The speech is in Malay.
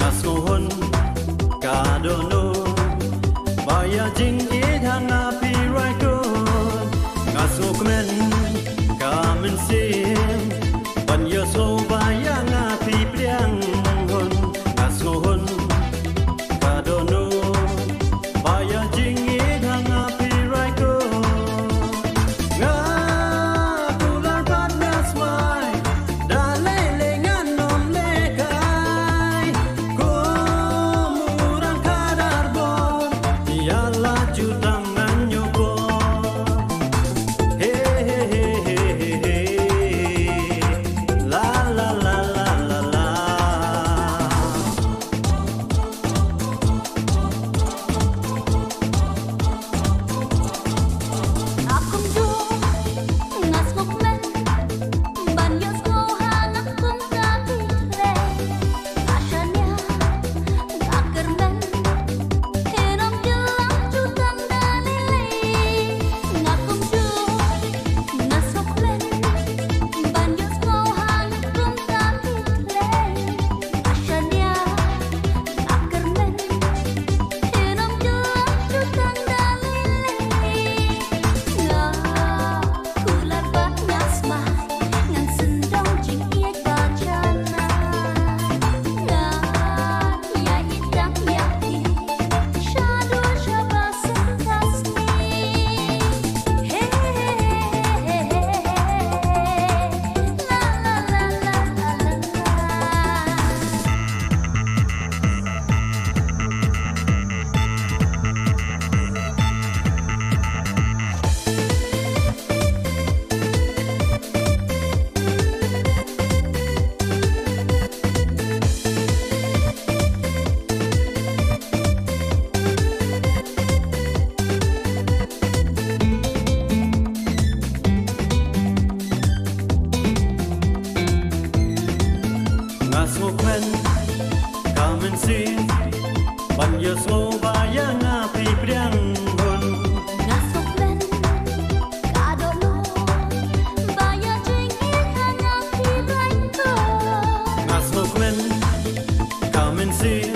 ngasohon kadono baya jing idhanga pirai ko ngasokmen kamen sim ban yo so baya nga pi priang hon ngasohon kadono baya jing idhanga pirai ko nga tular pat nasmai dale lengan nom lekai ko murang kadar bon yalla jutang anyoko he he he he he la la la la la la Akum du ngas mukmen ban yos ko hangat kum kapitre asyanya akermen hiram jelang jutang dalile ngakum du ngas mukmen ban yos ko hangat kum kapitre asyanya akermen hiram jelang jutang dalile nga kular bat ngasmai ngan sendong jing iet bacana nga ya idang yaki shadu shabasen kasni he la la la la la ngasokmen kamen sim ban yo so baya nga pi priang hon ngasokmen kadono baya jing hanya pirai ko ngasokmen kamen sim